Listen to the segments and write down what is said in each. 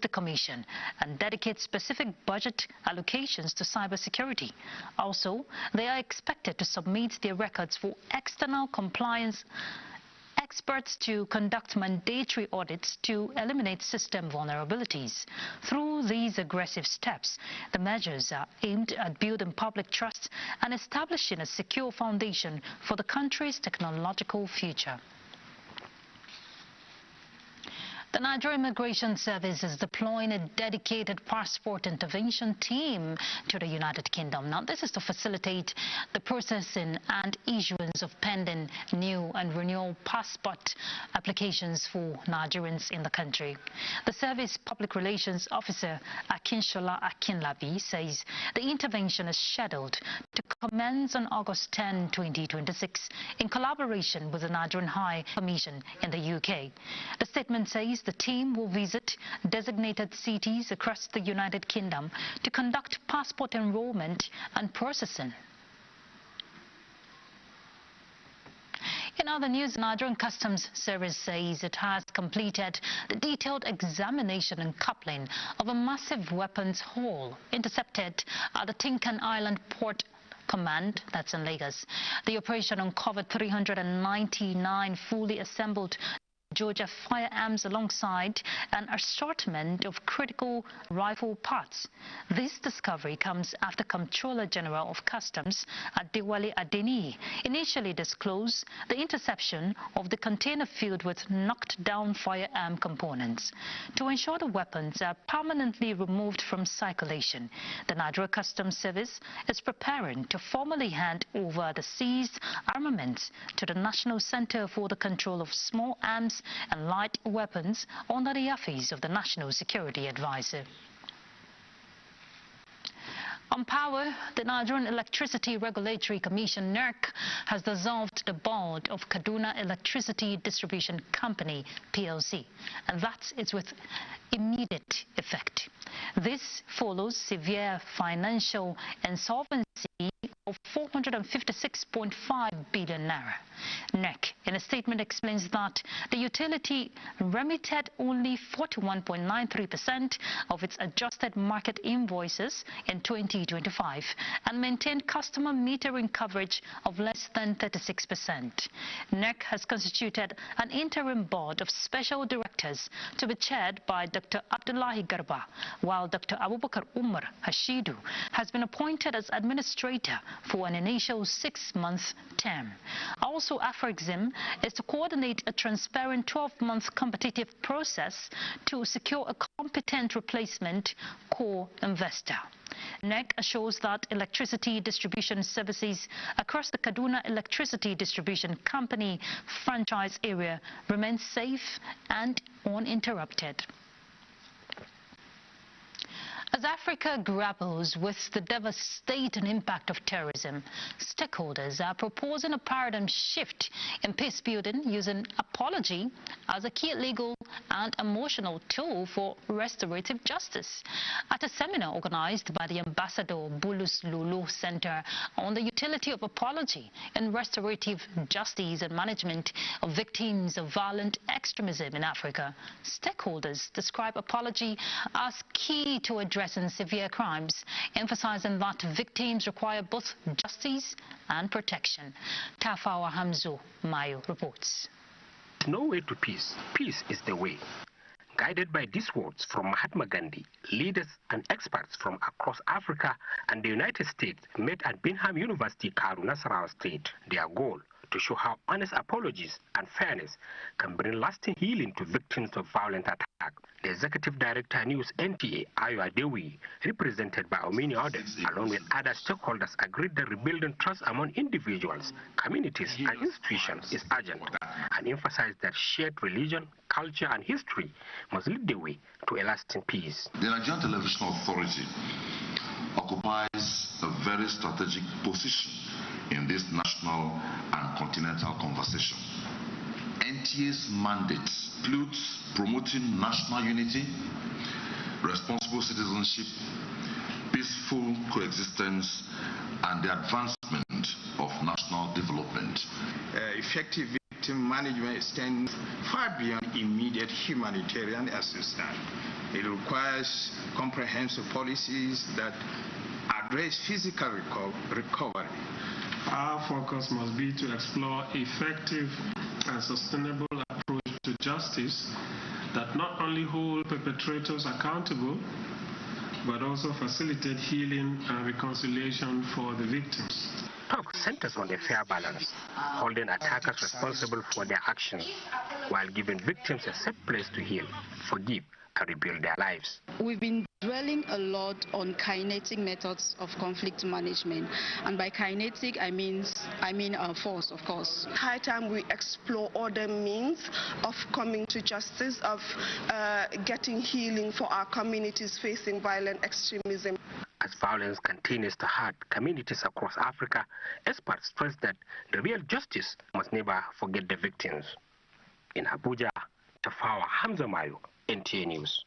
the commission and dedicate specific budget allocations to cybersecurity. Also, they are expected to submit their records for external compliance experts to conduct mandatory audits to eliminate system vulnerabilities. Through these aggressive steps, the measures are aimed at building public trust and establishing a secure foundation for the country's technological future. The Nigerian Immigration Service is deploying a dedicated passport intervention team to the United Kingdom. Now, this is to facilitate the processing and issuance of pending new and renewal passport applications for Nigerians in the country. The service public relations officer Akinshola Akinlabi says the intervention is scheduled to commence on August 10, 2026 in collaboration with the Nigerian High Commission in the UK. The statement says the team will visit designated cities across the United Kingdom to conduct passport enrollment and processing. In other news, Nigerian Customs Service says it has completed the detailed examination and coupling of a massive weapons haul intercepted at the Tinkan Island Port Command, that's in Lagos. The operation uncovered 399 fully assembled Georgia firearms alongside an assortment of critical rifle parts. This discovery comes after Comptroller General of Customs Adewale Adeniyi initially disclosed the interception of the container filled with knocked down firearm components. To ensure the weapons are permanently removed from circulation, the Nigeria Customs Service is preparing to formally hand over the seized armaments to the National Center for the Control of Small Arms and Light Weapons under the office of the National Security Advisor. On power, the Nigerian Electricity Regulatory Commission (NERC) has dissolved the board of Kaduna Electricity Distribution Company (PLC), and that is with immediate effect. This follows severe financial insolvency of 456.5 billion naira. NERC, in a statement, explains that the utility remitted only 41.93% of its adjusted market invoices in 2025 and maintained customer metering coverage of less than 36%. NERC has constituted an interim board of special directors to be chaired by Dr. Abdullahi Garba, while Dr. Abubakar Umar Hashidu has been appointed as administrator for an initial 6-month term. Also, AFREXIM is to coordinate a transparent 12-month competitive process to secure a competent replacement core investor. NERC assures that electricity distribution services across the Kaduna Electricity Distribution Company franchise area remain safe and uninterrupted. As Africa grapples with the devastating impact of terrorism, stakeholders are proposing a paradigm shift in peace building using apology as a key legal and emotional tool for restorative justice. At a seminar organized by the Ambassador Bulus Lulu Center on the utility of apology in restorative justice and management of victims of violent extremism in Africa, stakeholders describe apology as key to addressing severe crimes, emphasizing that victims require both justice and protection. Tafawa Hamzo Mayo reports. No way to peace. Peace is the way. Guided by these words from Mahatma Gandhi, leaders and experts from across Africa and the United States met at Bingham University, Karu, Nasarawa State. Their goal: to show how honest apologies and fairness can bring lasting healing to victims of violent attack. The Executive Director News NTA, Ayo Adewi, represented by many others, along with other stakeholders, agreed that rebuilding trust among individuals, communities and institutions is urgent, and emphasized that shared religion, culture and history must lead the way to a lasting peace. The Nigerian Television Authority occupies a very strategic position in this national and continental conversation. NTA's mandate includes promoting national unity, responsible citizenship, peaceful coexistence, and the advancement of national development. Effective victim management extends far beyond immediate humanitarian assistance. It requires comprehensive policies that address physical recovery. Our focus must be to explore effective and sustainable approach to justice that not only hold perpetrators accountable, but also facilitate healing and reconciliation for the victims. Talk centers on a fair balance, holding attackers responsible for their actions, while giving victims a safe place to heal, forgive, and rebuild their lives. We've been dwelling a lot on kinetic methods of conflict management, and by kinetic I mean force, of course. High time we explore other means of coming to justice, of getting healing for our communities facing violent extremism. As violence continues to hurt communities across Africa, experts stress that the real justice must never forget the victims. In Abuja, Tafawa Hamza Mayo, NTA News.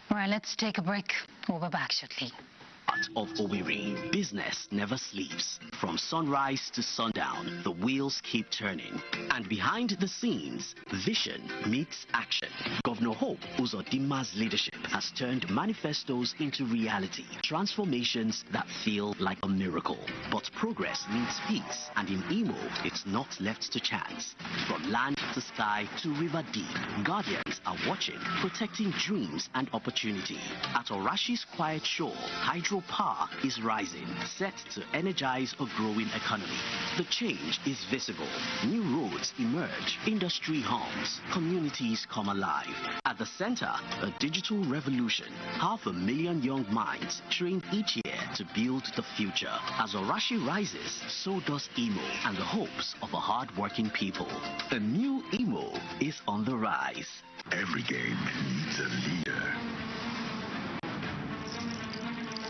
All right, let's take a break. We'll be back shortly. Of Owerri, business never sleeps. From sunrise to sundown, the wheels keep turning. And behind the scenes, vision meets action. Governor Hope Uzodinma's leadership has turned manifestos into reality. Transformations that feel like a miracle. But progress needs peace, and in Imo, it's not left to chance. From land to sky to river deep, guardians are watching, protecting dreams and opportunity. At Orashi's quiet shore, hydro power is rising, set to energize a growing economy. The change is visible. New roads emerge, industry hums, communities come alive. At the center, a digital revolution. 500,000 young minds trained each year to build the future. As Orashi rises, so does Imo and the hopes of a hard-working people. A new Imo is on the rise. Every game needs a leader.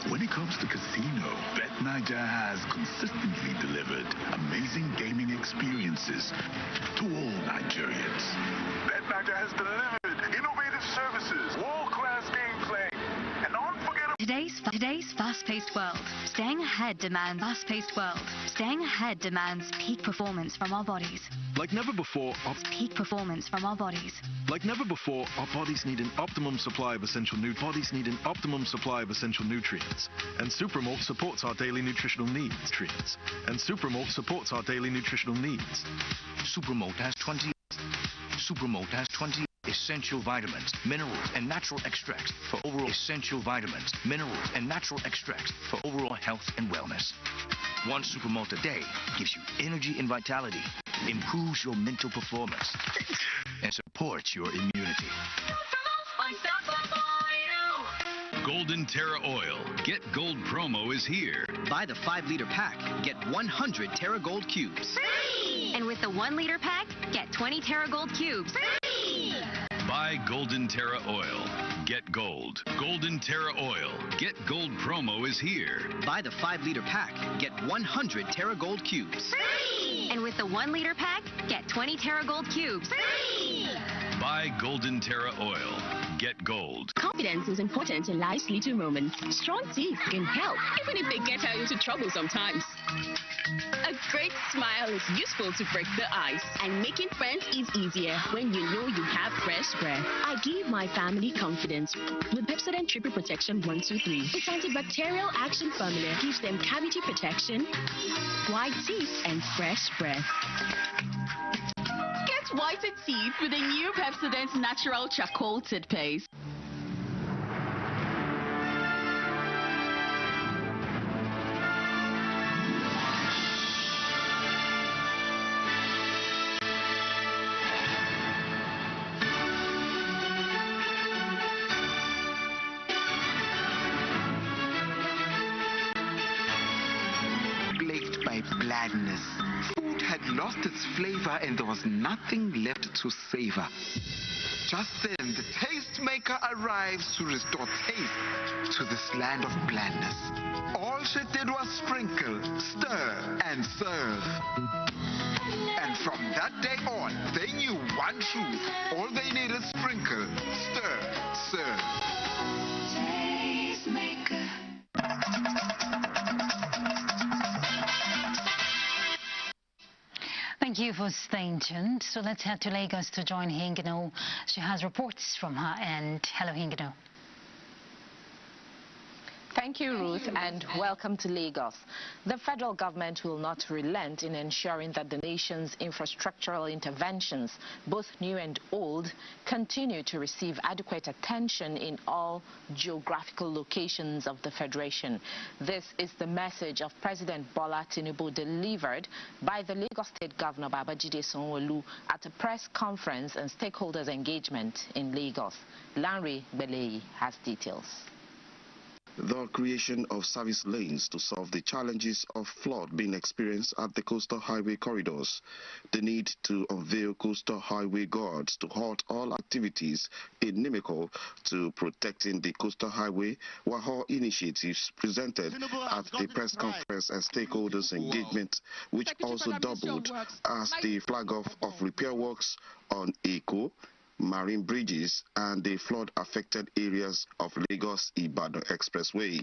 When it comes to casino, BetNiger has consistently delivered amazing gaming experiences to all Nigerians. BetNiger has delivered innovative services, world-class gameplay, and unforgettable... Today's fast-paced world. Staying ahead demands fast-paced world. Staying ahead demands peak performance from our bodies. Like never before, peak performance from our bodies. Like never before, our bodies need an optimum supply of essential nutrients. And Supermalt supports our daily nutritional needs. Supermalt has 20 essential vitamins, minerals, and natural extracts for overall health and wellness. One Supermalt a day gives you energy and vitality, improves your mental performance, and supports your immunity. Golden Terra Oil. Get Gold promo is here. Buy the 5-liter pack, get 100 Terra Gold cubes. Free! And with the 1-liter pack, get 20 Terra Gold cubes. Free! Buy Golden Terra Oil. Get Gold. Golden Terra Oil. Get Gold promo is here. Buy the 5-liter pack, get 100 Terra Gold cubes. Free! And with the 1-liter pack, get 20 Terra Gold cubes. Free! Buy Golden Terra Oil. Get Gold. Confidence is important in life's little moments. Strong teeth can help, even if they get her into trouble sometimes. A great smile is useful to break the ice, and making friends is easier when you know you have fresh breath. I give my family confidence with Pepsodent Triple Protection 123. Its antibacterial action formula gives them cavity protection, white teeth, and fresh breath. Get whiter teeth with a new Pepsodent Natural Charcoal Toothpaste. Plagued by blandness. Food had lost its flavor and there was nothing left to savor. Just then, the tastemaker arrives to restore taste to this land of blandness. All she did was sprinkle, stir, and serve. And from that day on, they knew one truth. All they needed is sprinkle, stir, serve. Tastemaker. Thank you for staying tuned. So let's head to Lagos to join Hingano. She has reports from her end. Hello, Hingano. Thank you, Ruth, and welcome to Lagos. The federal government will not relent in ensuring that the nation's infrastructural interventions, both new and old, continue to receive adequate attention in all geographical locations of the Federation. This is the message of President Bola Tinubu delivered by the Lagos State Governor Babajide Sanwo-Olu at a press conference and stakeholders engagement in Lagos. Lanre Beleyi has details. The creation of service lanes to solve the challenges of flood being experienced at the coastal highway corridors, the need to unveil coastal highway guards to halt all activities inimical to protecting the coastal highway were all initiatives presented at the press conference and stakeholders engagement, which also doubled as the flag-off of repair works on Eko, marine bridges and the flood-affected areas of Lagos-Ibadan Expressway.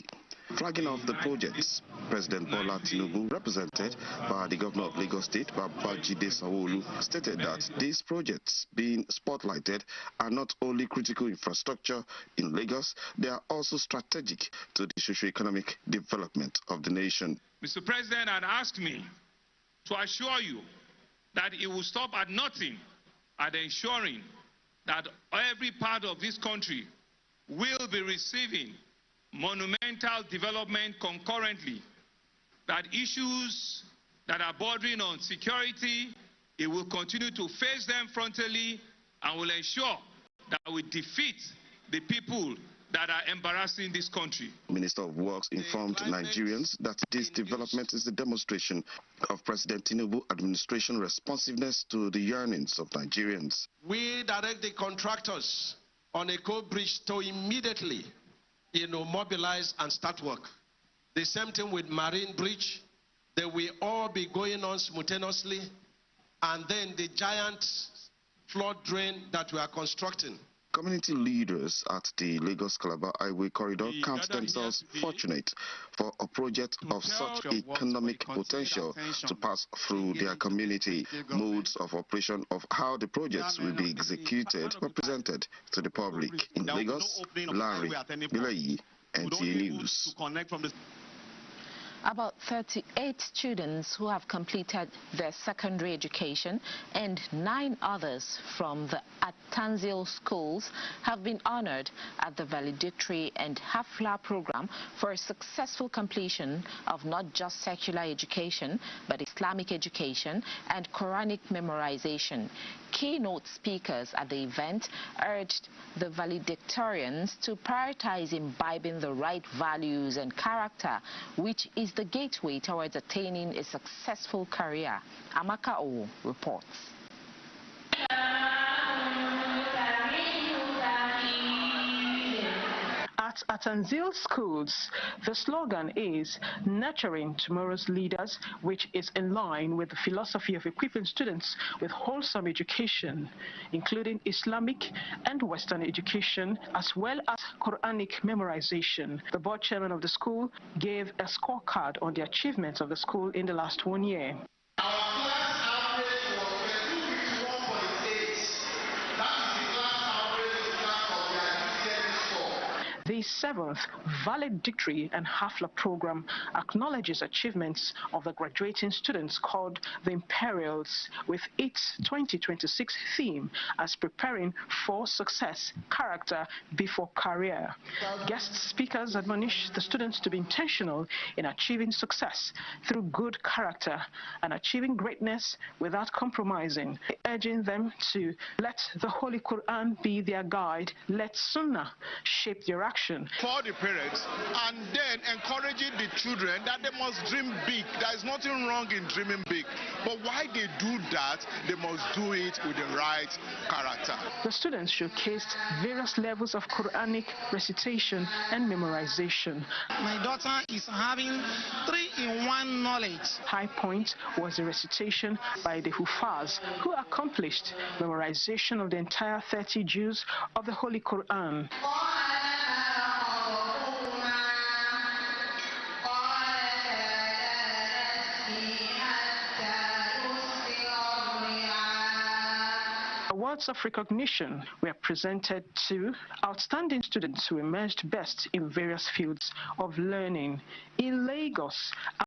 Flagging off the projects, President Bola Tinubu, represented by the Governor of Lagos State, Babajide Sanwo-Olu, stated that these projects being spotlighted are not only critical infrastructure in Lagos, they are also strategic to the socio-economic development of the nation. Mr. President had asked me to assure you that it will stop at nothing at ensuring that every part of this country will be receiving monumental development concurrently, that issues that are bordering on security, it will continue to face them frontally and will ensure that we defeat the people that are embarrassing this country. Minister of Works informed Nigerians that this development is a demonstration of President Tinubu administration responsiveness to the yearnings of Nigerians. We direct the contractors on Eko Bridge to immediately, mobilize and start work. The same thing with Marine Bridge. They will all be going on simultaneously. And then the giant flood drain that we are constructing. Community leaders at the Lagos-Calabar Highway Corridor count themselves fortunate for a project of such economic potential to pass through their community. Modes of operation of how the projects will be executed were presented to the public. In Lagos, Lanre Beleyi, NTA News. About 38 students who have completed their secondary education and 9 others from the Atanzil schools have been honored at the valedictory and Hafla program for a successful completion of not just secular education but Islamic education and Quranic memorization. Keynote speakers at the event urged the valedictorians to prioritize imbibing the right values and character, which is the gateway towards attaining a successful career. Amaka O reports. At Atanzil schools, the slogan is nurturing tomorrow's leaders, which is in line with the philosophy of equipping students with wholesome education, including Islamic and Western education, as well as Quranic memorization. The board chairman of the school gave a scorecard on the achievements of the school in the last 1 year. The 7th valedictory and Hafla program acknowledges achievements of the graduating students called the Imperials, with its 2026 theme as preparing for success, character before career. Guest speakers admonish the students to be intentional in achieving success through good character and achieving greatness without compromising, urging them to let the Holy Quran be their guide, let Sunnah shape their action. For the parents, and then encouraging the children that they must dream big. There is nothing wrong in dreaming big, but why they do that, they must do it with the right character. The students showcased various levels of Quranic recitation and memorization. My daughter is having 3-in-1 knowledge. High point was a recitation by the Hufaz, who accomplished memorization of the entire 30 juz of the Holy Quran. Awards of recognition were presented to outstanding students who emerged best in various fields of learning. In Lagos,